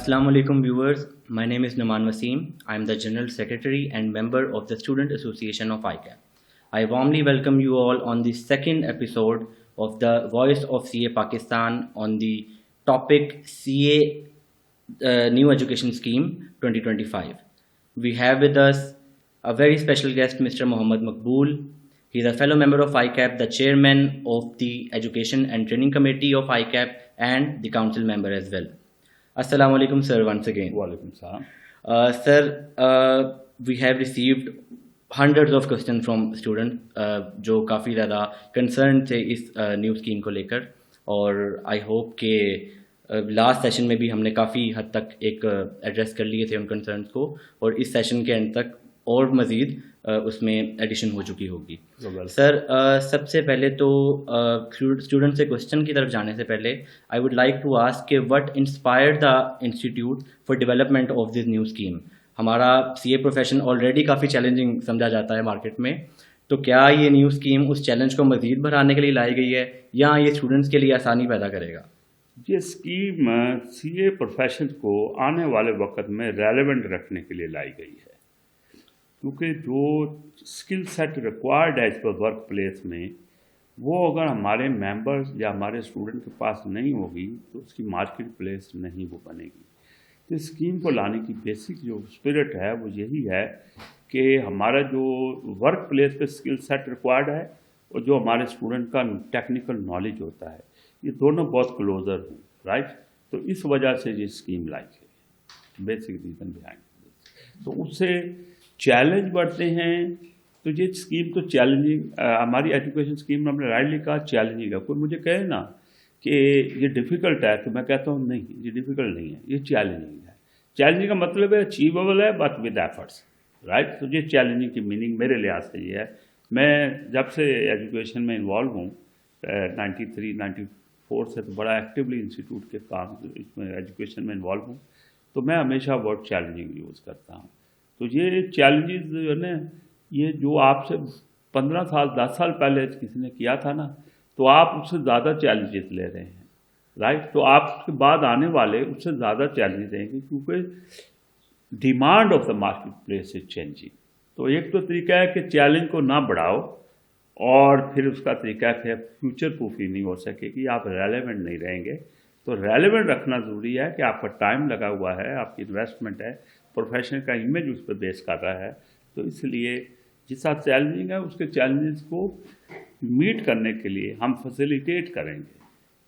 Assalamu alaikum viewers. My name is Numan Waseem. I am the General Secretary and member of the Student Association of ICAP. I warmly welcome you all on the second episode of the Voice of CA Pakistan on the topic CA New Education Scheme 2025. We have with us a very special guest, Mr. Mohammad Maqbool. He is a fellow member of ICAP, the chairman of the Education and Training Committee of ICAP and the council member as well. Assalamu alaikum sir once again. Walaikum salam. Sir, we have received hundreds of questions from students जो काफ़ी ज़्यादा concern थे इस new scheme को लेकर, और I hope कि last session में भी हमने काफ़ी हद तक एक एड्रेस कर लिए थे उन कंसर्न्स को, और इस सेशन के एंड तक और मज़ीद उसमें एडिशन हो चुकी होगी। सर, सबसे पहले तो स्टूडेंट से क्वेश्चन की तरफ जाने से पहले I would like to ask कि what inspired the institute for development of this new scheme. हमारा सीए प्रोफेशन ऑलरेडी काफ़ी चैलेंजिंग समझा जाता है मार्केट में, तो क्या ये न्यू स्कीम उस चैलेंज को मज़ीद बढ़ाने के लिए लाई गई है या ये स्टूडेंट्स के लिए आसानी पैदा करेगा? ये स्कीम सीए प्रोफेशन को आने वाले वक्त में रेलेवेंट रखने के लिए लाई गई है, क्योंकि जो स्किल सेट रिक्वायर्ड है इस पर वर्क प्लेस में, वो अगर हमारे मेंबर्स या हमारे स्टूडेंट के पास नहीं होगी तो उसकी मार्केट प्लेस नहीं वो बनेगी। तो इस स्कीम को लाने की बेसिक जो स्पिरिट है वो यही है कि हमारा जो वर्क प्लेस पे स्किल सेट रिक्वायर्ड है और जो हमारे स्टूडेंट का टेक्निकल नॉलेज होता है, ये दोनों बहुत क्लोजर हों, राइट। तो इस वजह से ये स्कीम लाई है, बेसिक रीज़न बिहाइंड। तो उससे चैलेंज बढ़ते हैं, तो ये स्कीम तो चैलेंजिंग, हमारी एजुकेशन स्कीम हमने राइटली कहा चैलेंजिंग है। कोई मुझे कहे ना कि ये डिफ़िकल्ट है तो मैं कहता हूँ नहीं, ये डिफ़िकल्ट नहीं है, ये चैलेंजिंग है। चैलेंजिंग का मतलब है अचीवेबल है बट विद एफर्ट्स, राइट। तो ये चैलेंजिंग की मीनिंग मेरे लिहाज से ये है। मैं जब से एजुकेशन में इन्वॉल्व हूँ 93-94 से, तो बड़ा एक्टिवली इंस्टीट्यूट के काम इसमें एजुकेशन में इन्वॉल्व हूँ, तो मैं हमेशा वर्ड चैलेंजिंग यूज़ करता हूँ। तो ये चैलेंजेस जो है ना, ये जो आपसे 15 साल 10 साल पहले किसी ने किया था ना, तो आप उससे ज़्यादा चैलेंजेस ले रहे हैं, राइट। तो आपके बाद आने वाले उससे ज़्यादा चैलेंजेस रहेंगे, क्योंकि demand of the market place is changing. तो एक तो तरीका है कि चैलेंज को ना बढ़ाओ, और फिर उसका तरीका है फ्यूचर प्रूफ ही नहीं हो सकेगी, आप रेलेवेंट नहीं रहेंगे। तो रेलेवेंट रखना ज़रूरी है कि आपका टाइम लगा हुआ है, आपकी इन्वेस्टमेंट है, प्रोफेशन का इमेज उस पर बेस कर रहा है। तो इसलिए जिस साथ चैलेंजिंग है उसके चैलेंजेस को मीट करने के लिए हम फैसिलिटेट करेंगे।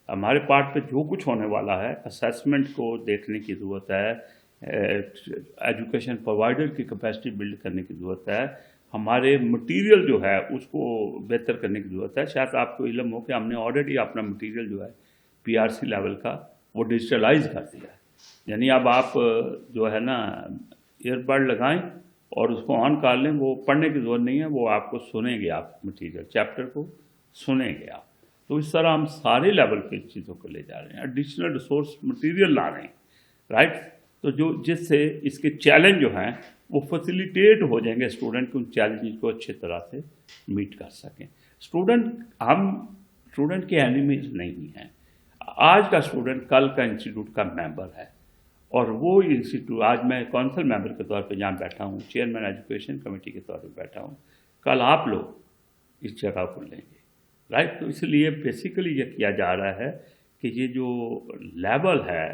हमारे पार्ट पे जो कुछ होने वाला है, असेसमेंट को देखने की ज़रूरत है, एजुकेशन प्रोवाइडर की कैपेसिटी बिल्ड करने की ज़रूरत है, हमारे मटेरियल जो है उसको बेहतर करने की ज़रूरत है। शायद आपको इल्म हो कि हमने ऑलरेडी अपना मटेरियल जो है पीआरसी लेवल का वो डिजिटलाइज कर दिया है। यानी अब आप जो है ना ईयरबड लगाएं और उसको ऑन कर लें, वो पढ़ने की ज़रूरत नहीं है, वो आपको सुनेंगे, आप मटेरियल चैप्टर को सुनेंगे आप। तो इस तरह हम सारे लेवल पे चीज़ों को ले जा रहे हैं, एडिशनल रिसोर्स मटेरियल ला रहे हैं, राइट। तो जो जिससे इसके चैलेंज जो हैं वो फैसिलिटेट हो जाएंगे, स्टूडेंट के उन चैलेंज को अच्छी तरह से मीट कर सकें। हम स्टूडेंट के एनिमीज नहीं हैं। आज का स्टूडेंट कल का इंस्टीट्यूट का मेंबर है, और वो इंस्टीट्यूट, आज मैं काउंसिल मेंबर के तौर पे जहाँ बैठा हूँ, चेयरमैन एजुकेशन कमेटी के तौर पे बैठा हूँ, कल आप लोग इस जगह को लेंगे, राइट। तो इसलिए बेसिकली ये किया जा रहा है कि ये जो लेवल है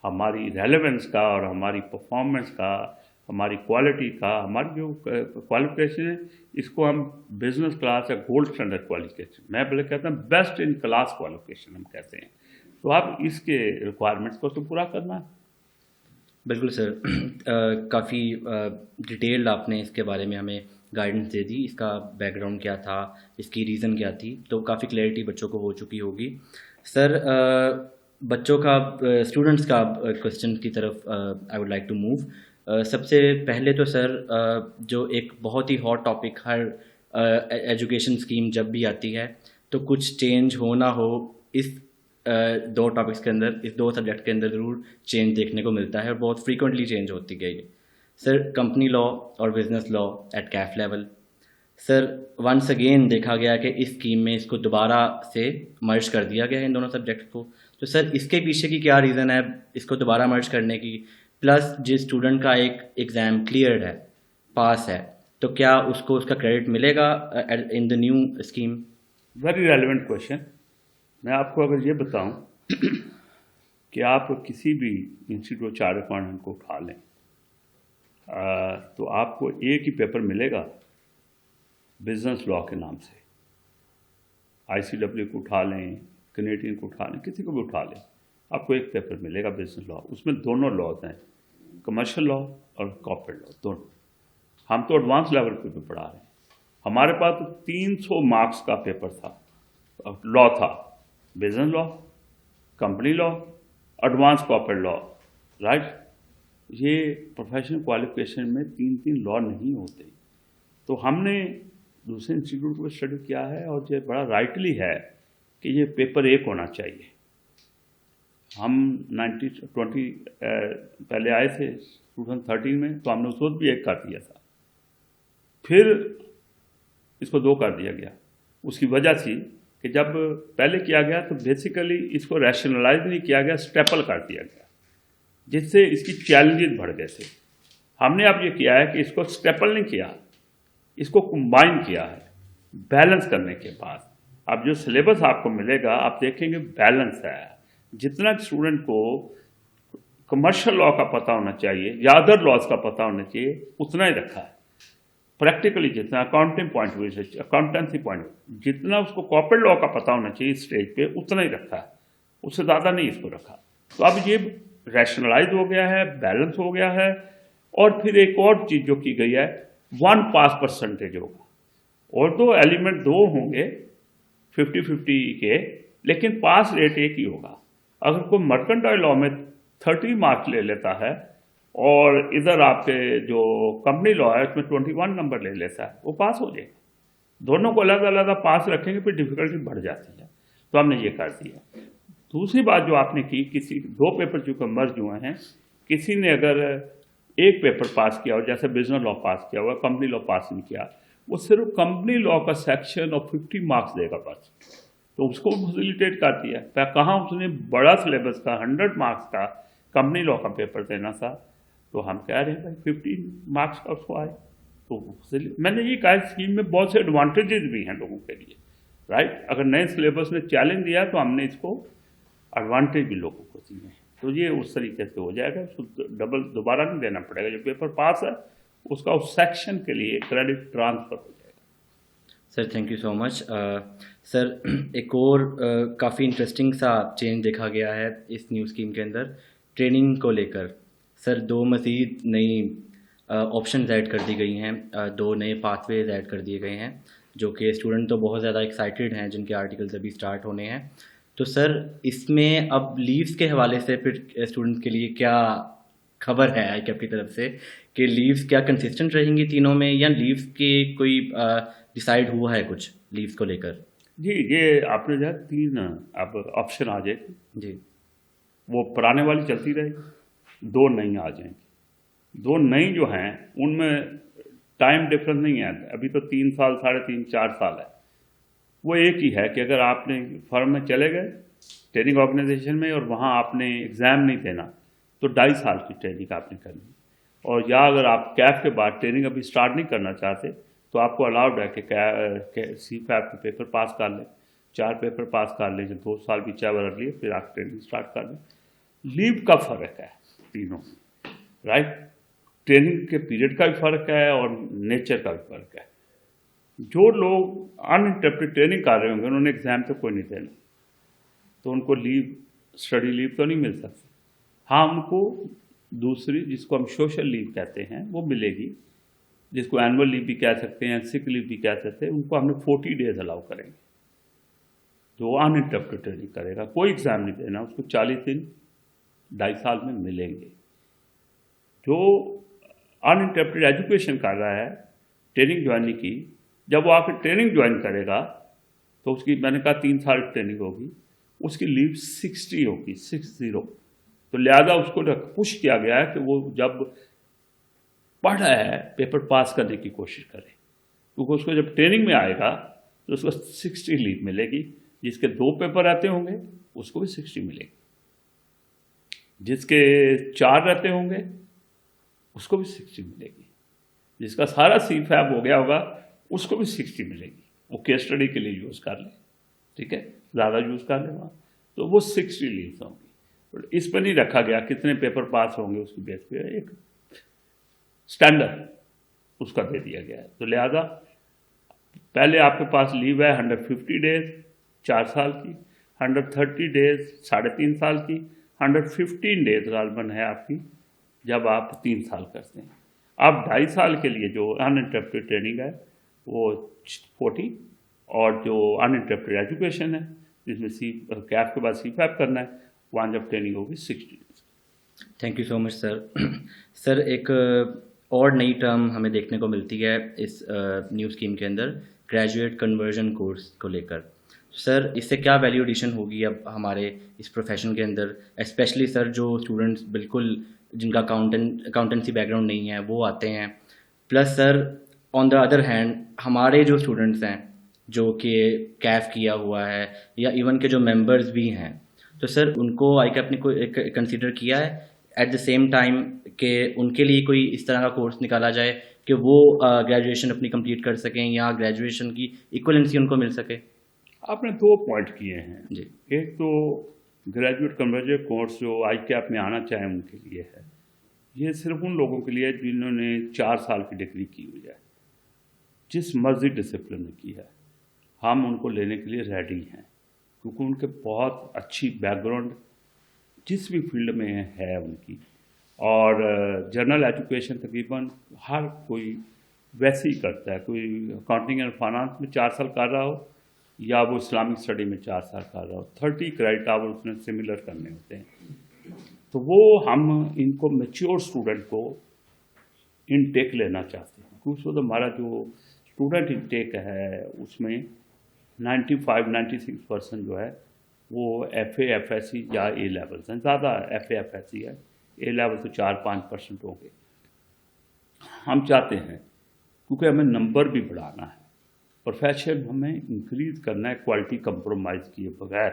हमारी रेलेवेंस का और हमारी परफॉर्मेंस का, हमारी क्वालिटी का, हमारी जो क्वालिफिकेशन है, इसको हम बिजनेस क्लास या गोल्ड स्टैंडर्ड क्वालिफिकेशन, मैं पहले कहता हूँ बेस्ट इन क्लास क्वालिफिकेशन हम कहते हैं। तो आप इसके रिक्वायरमेंट्स को तो पूरा करना है। बिल्कुल सर, काफ़ी डिटेल्ड आपने इसके बारे में हमें गाइडेंस दे दी, इसका बैकग्राउंड क्या था, इसकी रीज़न क्या थी, तो काफ़ी क्लैरिटी बच्चों को हो चुकी होगी। सर, बच्चों का, स्टूडेंट्स का क्वेश्चन की तरफ I would like to move. सबसे पहले तो सर, जो एक बहुत ही हॉट टॉपिक हर एजुकेशन स्कीम जब भी आती है तो कुछ चेंज हो ना हो, इस दो टॉपिक्स के अंदर, इस दो सब्जेक्ट के अंदर ज़रूर चेंज देखने को मिलता है और बहुत फ्रीक्वेंटली चेंज होती गई है। सर, कंपनी लॉ और business law at CAF level, sir once again देखा गया कि इस स्कीम में इसको दोबारा से मर्ज कर दिया गया है इन दोनों सब्जेक्ट को। तो सर इसके पीछे की क्या रीज़न है इसको दोबारा मर्ज करने की, प्लस जिस स्टूडेंट का एक एग्ज़ाम क्लियर है, पास है, तो क्या उसको उसका क्रेडिट मिलेगा in the new scheme? Very relevant question. मैं आपको अगर ये बताऊं कि आप किसी भी इंस्टीट्यूट चार्टर्ड अकाउंटेंट को उठा लें, तो आपको एक ही पेपर मिलेगा बिजनेस लॉ के नाम से। ICW को उठा लें, कैनेडियन को उठा लें, किसी को भी उठा लें, आपको एक पेपर मिलेगा बिजनेस लॉ। उसमें दोनों लॉज हैं, कमर्शियल लॉ और कॉर्पोरेट लॉ, दोनों। हम तो एडवांस लेवल पे भी पढ़ा रहे हैं। हमारे पास तो 300 मार्क्स का पेपर था, लॉ था, business law, company law, advance corporate law, right. ये प्रोफेशनल क्वालिफिकेशन में 3 लॉ नहीं होते। तो हमने दूसरे इंस्टीट्यूट को स्टडी किया है और ये बड़ा राइटली है कि ये पेपर एक होना चाहिए। हम 20 पहले आए थे 2013 में, तो हमने उसको भी एक कर दिया था, फिर इसको 2 कर दिया गया। उसकी वजह थी कि जब पहले किया गया तो बेसिकली इसको रैशनलाइज नहीं किया गया, स्टेपल कर दिया गया, जिससे इसकी चैलेंजेस बढ़ गए थे। हमने अब ये किया है कि इसको स्टेपल नहीं किया, इसको कंबाइन किया है बैलेंस करने के बाद। अब जो सिलेबस आपको मिलेगा आप देखेंगे बैलेंस है। जितना स्टूडेंट को कमर्शियल लॉ का पता होना चाहिए या अदर लॉज का पता होना चाहिए उतना ही रखा है। प्रैक्टिकली जितना अकाउंटिंग पॉइंट व्यू से, अकाउंटेंसी पॉइंट, जितना उसको कॉर्पोरेट लॉ का पता होना चाहिए स्टेज पे उतना ही रखा है, उससे ज़्यादा नहीं इसको रखा। तो अब ये रैशनलाइज हो गया है, बैलेंस हो गया है। और फिर एक और चीज़ जो की गई है, 1 पास परसेंटेज होगा, और तो एलिमेंट 2 होंगे 50-50 के, लेकिन पास रेट एक ही होगा। अगर कोई मर्केंटाइल लॉ में 30 मार्क्स ले लेता है और इधर आपके जो कंपनी लॉ है उसमें 21 नंबर ले लेता है, वो पास हो जाएगा। दोनों को अलग अलग पास रखेंगे फिर डिफिकल्टी बढ़ जाती है। तो हमने ये कर दिया। दूसरी बात जो आपने की, किसी 2 पेपर चूँकि मर्ज हुए हैं, किसी ने अगर एक पेपर पास किया हो, जैसे बिजनेस लॉ पास किया हुआ, कंपनी लॉ पास नहीं किया, वो सिर्फ कंपनी लॉ का सेक्शन और 50 मार्क्स देगा बस, तो उसको फैसिलिटेट कर दिया। पर कहाँ उसने बड़ा सिलेबस का 100 मार्क्स का कंपनी लॉ का पेपर देना था, तो हम कह रहे हैं भाई 15 मार्क्स का उसको आए। तो मैंने ये कहा स्कीम में बहुत से एडवांटेजेस भी हैं लोगों के लिए, राइट। अगर नए सिलेबस ने चैलेंज दिया तो हमने इसको एडवांटेज भी लोगों को दिए हैं। तो ये उस तरीके से हो जाएगा, उसको डबल दोबारा नहीं देना पड़ेगा। जो पेपर पास है उसका उस सेक्शन के लिए क्रेडिट ट्रांसफर हो जाएगा। Sir thank you so much. Sir एक और काफ़ी इंटरेस्टिंग सा चेंज देखा गया है इस न्यू स्कीम के अंदर, ट्रेनिंग को लेकर। सर 2 मज़ीद नई ऑप्शंस ऐड कर दी गई हैं, 2 नए पाथवेज ऐड कर दिए गए हैं, जो कि स्टूडेंट तो बहुत ज़्यादा एक्साइटेड हैं, जिनके आर्टिकल्स अभी स्टार्ट होने हैं। तो सर इसमें अब लीव्स के हवाले से फिर स्टूडेंट के लिए क्या खबर है आई आपकी तरफ से, कि लीव्स क्या कंसिस्टेंट रहेंगी तीनों में, या लीव्स के कोई डिसाइड हुआ है कुछ लीव्स को लेकर? जी, ये आपने जो है 3 अब ऑप्शन आ जाएगी जी, वो पुराने वाली चलती रहेगी, 2 नई आ जाएंगी। 2 नई जो हैं उनमें टाइम डिफरेंस नहीं है, अभी तो 3 साल, 3.5, 4 साल है। वो एक ही है कि अगर आपने फर्म में चले गए ट्रेनिंग ऑर्गेनाइजेशन में और वहाँ आपने एग्ज़ाम नहीं देना तो 2.5 साल की ट्रेनिंग आपने करनी। और या अगर आप कैफ के बाद ट्रेनिंग अभी स्टार्ट नहीं करना चाहते तो आपको अलाउड है कि CFAP के पेपर पास कर लें, 4 पेपर पास कर लें, 2 साल भी चाहे रख लिए, फिर आप ट्रेनिंग स्टार्ट कर लें। लीव का फ़र्क है तीनों में, राइट। ट्रेनिंग के पीरियड का भी फ़र्क है और नेचर का भी फ़र्क है। जो लोग अनइंटरप्टेड ट्रेनिंग कर रहे होंगे उन्होंने एग्ज़ाम तो कोई नहीं देना, तो उनको लीव, स्टडी लीव तो नहीं मिल सकती। हाँ, उनको दूसरी जिसको हम सोशल लीव कहते हैं वो मिलेगी, जिसको एनुअल लीव भी कह सकते हैं, सिक लीव भी कह सकते हैं। उनको हमने 40 डेज अलाउ करेंगे। जो अनइंटरप्टेड ट्रेनिंग करेगा, कोई एग्ज़ाम नहीं देना, उसको 40 दिन 2.5 साल में मिलेंगे। जो अनइंटरप्टेड एजुकेशन कर रहा है, ट्रेनिंग ज्वाइन नहीं की, जब वो आकर ट्रेनिंग ज्वाइन करेगा तो उसकी, मैंने कहा 3 साल ट्रेनिंग होगी, उसकी लीव 60 होगी, 60। तो लिहाजा उसको पुश किया गया है कि वो जब पढ़ रहा है पेपर पास करने की कोशिश करे, क्योंकि उसको जब ट्रेनिंग में आएगा तो उसको 60 लीव मिलेगी, जिसके 2 पेपर आते होंगे उसको भी 60 मिलेगी। जिसके 4 रहते होंगे उसको भी 60 मिलेगी। जिसका सारा CFAP हो गया होगा उसको भी 60 मिलेगी। वो केस स्टडी के लिए यूज़ कर ले, ठीक है, ज़्यादा यूज़ कर ले वहाँ, तो वो 60 लीव्स होंगी। और इस पर नहीं रखा गया कितने पेपर पास होंगे, उसकी बेस पे एक स्टैंडर्ड उसका दे दिया गया है। तो लिहाजा पहले आपके पास लीव है 150 डेज 4 साल की, 130 डेज 3.5 साल की, 115 डेज गालबन है आपकी जब आप 3 साल करते हैं। अब 2.5 साल के लिए जो अनइंटरप्टेड ट्रेनिंग है वो 40, और जो अनइंटरप्टेड एजुकेशन है जिसमें कैफ के बाद CFAP करना है, वहाँ जब ट्रेनिंग होगी 60 days. Thank you so much sir. Sir एक और नई टर्म हमें देखने को मिलती है इस न्यू स्कीम के अंदर, ग्रेजुएट कन्वर्जन कोर्स को लेकर। सर इससे क्या वैल्यू एडिशन होगी अब हमारे इस प्रोफेशन के अंदर, स्पेशली सर जो स्टूडेंट्स बिल्कुल जिनका अकाउंटेंसी बैकग्राउंड नहीं है वो आते हैं, plus sir on the other hand हमारे जो स्टूडेंट्स हैं जो कि कैफ किया हुआ है या इवन के जो मेंबर्स भी हैं, तो सर उनको ICAP ने कोई कंसीडर किया है एट द सेम टाइम कि उनके लिए कोई इस तरह का कोर्स निकाला जाए कि वो ग्रेजुएशन अपनी कंप्लीट कर सकें या ग्रेजुएशन की इक्वलेंसी उनको मिल सके? आपने 2 पॉइंट किए हैं जी। एक तो ग्रेजुएट कन्वर्जन कोर्स जो ICAP में आना चाहे उनके लिए है, ये सिर्फ उन लोगों के लिए है जिन्होंने 4 साल की डिग्री की हुई है, जिस मर्जी डिसिप्लिन में की है। हम उनको लेने के लिए रेडी हैं क्योंकि उनके बहुत अच्छी बैकग्राउंड जिस भी फील्ड में है उनकी, और जनरल एजुकेशन तकरीबन हर कोई वैसे ही करता है। कोई अकाउंटिंग एंड फाइनेंस में 4 साल कर रहा हो या वो इस्लामिक स्टडी में 4 साल कर रहा हो, 30 क्रेडिट आवर उसने सिमिलर करने होते हैं। तो वो हम इनको मैच्योर स्टूडेंट को इनटेक लेना चाहते हैं क्योंकि उसको तो हमारा जो स्टूडेंट इनटेक है उसमें 95-96% जो है वो FA FSC या A लेवल्स हैं, ज़्यादा FA FSC है, A लेवल तो 4-5% होंगे। हम चाहते हैं क्योंकि हमें नंबर भी बढ़ाना है, प्रोफेशन हमें इंक्रीज करना है क्वालिटी कंप्रोमाइज़ किए बगैर,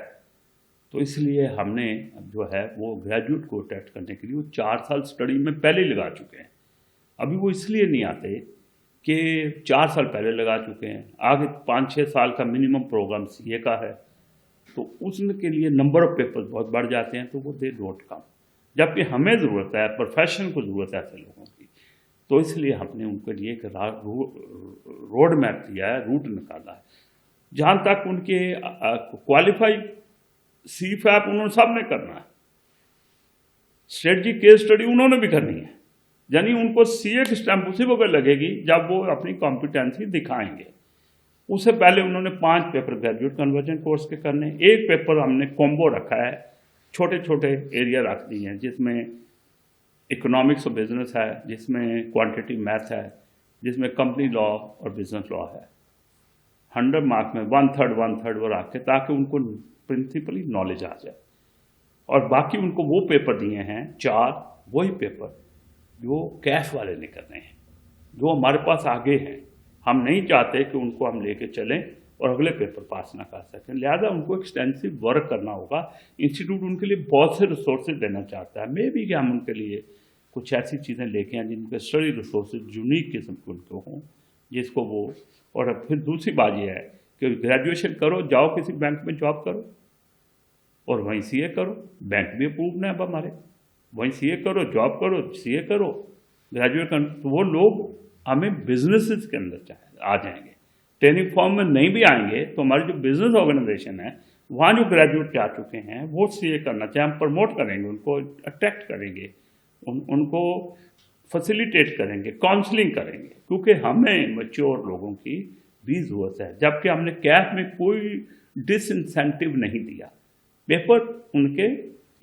तो इसलिए हमने जो है वो ग्रेजुएट को अटेस्ट करने के लिए वो 4 साल स्टडी में पहले ही लगा चुके हैं। अभी वो इसलिए नहीं आते कि 4 साल पहले लगा चुके हैं, आगे 5-6 साल का मिनिमम प्रोग्राम CA का है, तो उसके लिए नंबर ऑफ पेपर्स बहुत बढ़ जाते हैं, तो वो दे डोंट कम। जबकि हमें ज़रूरत है, प्रोफेशन को ज़रूरत है ऐसे लोगों की, तो इसलिए हमने उनके लिए एक रोड मैप दिया है, रूट निकाला है। जहाँ तक उनके क्वालिफाई CFAP उन्होंने सब ने करना है, स्ट्रेटजी केस स्टडी उन्होंने भी करनी है, यानी उनको CA की स्टैंप उसी वक्त लगेगी जब वो अपनी कॉम्पिटेंसी दिखाएंगे। उससे पहले उन्होंने 5 पेपर ग्रेजुएट कन्वर्जन कोर्स के करने, 1 पेपर हमने कॉम्बो रखा है, छोटे छोटे एरिया रख दिए हैं जिसमें इकोनॉमिक्स और बिजनेस है, जिसमें क्वांटिटेटिव मैथ है, जिसमें कंपनी लॉ और बिजनेस लॉ है। 100 मार्क में 1/3 वो रख के, ताकि उनको प्रिंसिपली नॉलेज आ जाए। और बाकी उनको वो पेपर दिए हैं 4, वही पेपर जो कैफ वाले ने करने हैं, जो हमारे पास आगे हैं। हम नहीं चाहते कि उनको हम लेके चलें और अगले पेपर पास ना कर सकें, लिहाजा उनको एक्सटेंसिव वर्क करना होगा। इंस्टीट्यूट उनके लिए बहुत से रिसोर्सेज देना चाहता है, मे भी कि हम उनके लिए कुछ ऐसी चीज़ें लेके आएँ जिनके स्टडी रिसोर्सेज यूनिक किस्म के उनको हों, जिसको वो। और फिर दूसरी बात यह है कि ग्रेजुएशन करो, जाओ किसी बैंक में जॉब करो और वहीं CA करो, बैंक भी अप्रूव है अब हमारे, वहीं CA करो, जॉब करो, CA करो, ग्रेजुएट कर, तो वो लोग हमें बिजनेसेस के अंदर आ जाएंगे। ट्रेनिंग फॉर्म में नहीं भी आएंगे तो हमारी जो बिजनेस ऑर्गेनाइजेशन है वहाँ जो ग्रेजुएट जा चुके हैं वो CA करना चाहे, हम प्रमोट करेंगे, उनको अट्रैक्ट करेंगे, उनको फैसिलिटेट करेंगे, काउंसलिंग करेंगे, क्योंकि हमें मैच्योर लोगों की भी ज़रूरत है। जबकि हमने कैफ में कोई डिसइंसेंटिव नहीं दिया, पेपर उनके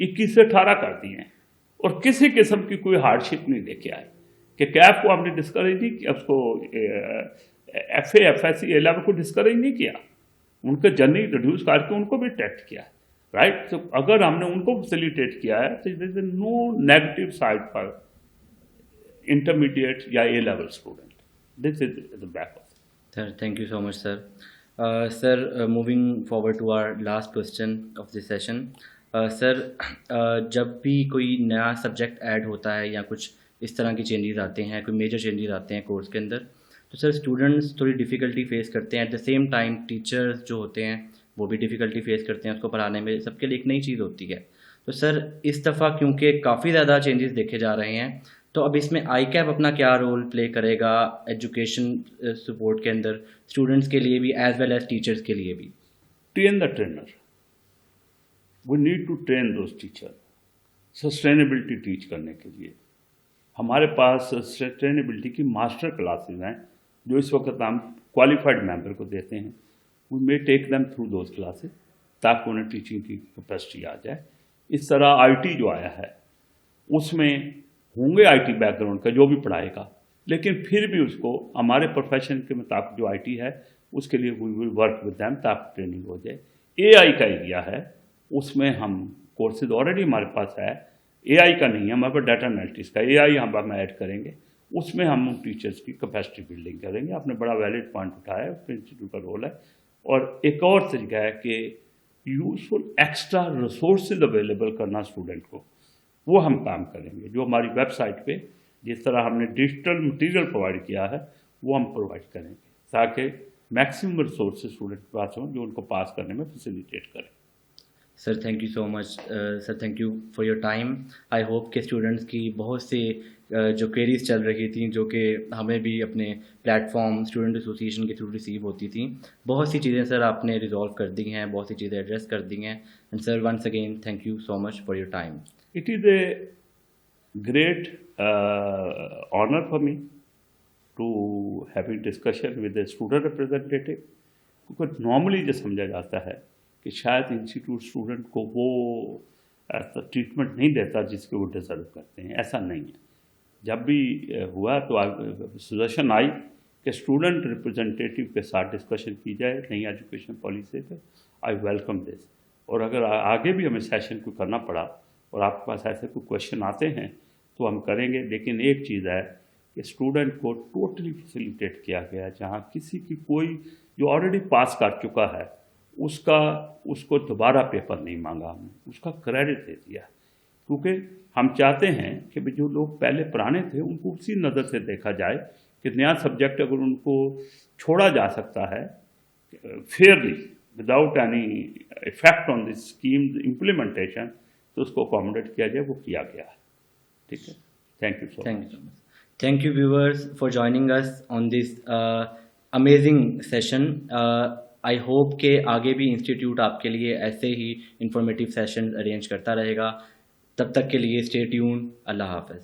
21 से 18 कर दिए हैं और किसी किस्म की कोई हार्डशिप नहीं लेके आए कि कैफ को हमने डिस्करेज नहीं किया, उसको FA FSC A लेवल को डिस्करेज नहीं किया, उनके जर्नी रिड्यूस करके उनको भी टेस्ट किया, राइट। तो अगर हमने उनको फैसिलिटेट किया है तो there is no negative side for intermediate या A level student, this is the back of. Sir thank you so much sir. Sir, moving forward to our last question of this session. Sir, जब भी कोई नया subject add होता है या कुछ इस तरह के चेंजेस आते हैं, कोई मेजर चेंजेस आते हैं कोर्स के अंदर, तो सर स्टूडेंट्स थोड़ी डिफ़िकल्टी फेस करते हैं। At the same time teachers जो होते हैं वो भी डिफ़िकल्टी फेस करते हैं उसको पढ़ाने में, सबके लिए एक नई चीज़ होती है। तो सर इस दफ़ा क्योंकि काफ़ी ज़्यादा चेंजेस देखे जा रहे हैं, तो अब इसमें आई कैप अपना क्या रोल प्ले करेगा एजुकेशन सपोर्ट के अंदर, स्टूडेंट्स के लिए भी एज वेल एज टीचर्स के लिए भी? Train the trainer, we need to train those teacher sustainability teach करने के लिए। हमारे पास सस्टेनेबिलिटी की मास्टर क्लासेज हैं जो इस वक्त हम क्वालिफाइड मेंबर को देते हैं। We may take them through those classes ताकि उन्हें टीचिंग की कैपेसिटी आ जाए। इस तरह आईटी जो आया है उसमें होंगे आईटी बैकग्राउंड का जो भी पढ़ाएगा, लेकिन फिर भी उसको हमारे प्रोफेशन के मुताबिक जो आईटी है उसके लिए we will work with them ताकि ट्रेनिंग हो जाए। एआई का एरिया है, उसमें हम कोर्सेज ऑलरेडी हमारे पास है। एआई का नहीं है हमारे पास, डाटा एनालिटिक्स का एआई हम ऐड करेंगे, उसमें हम टीचर्स की कैपेसिटी बिल्डिंग करेंगे। आपने बड़ा वैलिड पॉइंट उठाया, उसमें इंस्टीट्यूट का रोल है। और एक और तरीका है कि यूजफुल एक्स्ट्रा रिसोर्सेज अवेलेबल करना स्टूडेंट को, वो हम काम करेंगे। जो हमारी वेबसाइट पे जिस तरह हमने डिजिटल मटेरियल प्रोवाइड किया है वो हम प्रोवाइड करेंगे ताकि मैक्सिमम रिसोर्सेज स्टूडेंट के पास हों जो उनको पास करने में फैसिलिटेट करें। Sir thank you so much. Sir thank you for your time. I hope के स्टूडेंट्स की बहुत सी जो क्वेरीज चल रही थी, जो कि हमें भी अपने प्लेटफॉर्म स्टूडेंट एसोसिएशन के थ्रू रिसीव होती थी, बहुत सी चीज़ें सर आपने रिजॉल्व कर दी हैं, बहुत सी चीज़ें एड्रेस कर दी हैं। And sir once again thank you so much for your time. It is a great honor for me to having discussion with a student representative, क्योंकि नॉर्मली जो समझा जाता है कि शायद इंस्टीट्यूट स्टूडेंट को वो ट्रीटमेंट नहीं देता जिसके वो डिजर्व करते हैं। ऐसा नहीं है। जब भी हुआ तो सजेशन आई कि स्टूडेंट रिप्रेजेंटेटिव के साथ डिस्कशन की जाए नई एजुकेशन पॉलिसी पे। I welcome this. और अगर आगे भी हमें सेशन को करना पड़ा और आपके पास ऐसे कोई क्वेश्चन आते हैं तो हम करेंगे, लेकिन एक चीज़ है कि स्टूडेंट को टोटली फैसिलिटेट किया गया, जहाँ किसी की कोई जो ऑलरेडी पास कर चुका है उसको दोबारा पेपर नहीं मांगा हमने, उसका क्रेडिट दे दिया। क्योंकि हम चाहते हैं कि जो लोग पहले पुराने थे उनको उसी नज़र से देखा जाए कि नया सब्जेक्ट अगर उनको छोड़ा जा सकता है Fairlie without any effect on this scheme implementation, तो उसको अकोमोडेट किया जाए, वो किया गया है। ठीक है, thank you so much. Thank you viewers for joining us on this amazing session. I hope कि आगे भी इंस्टीट्यूट आपके लिए ऐसे ही इंफॉर्मेटिव सेशन अरेंज करता रहेगा। तब तक के लिए स्टे ट्यून्ड। अल्लाह हाफ़िज़।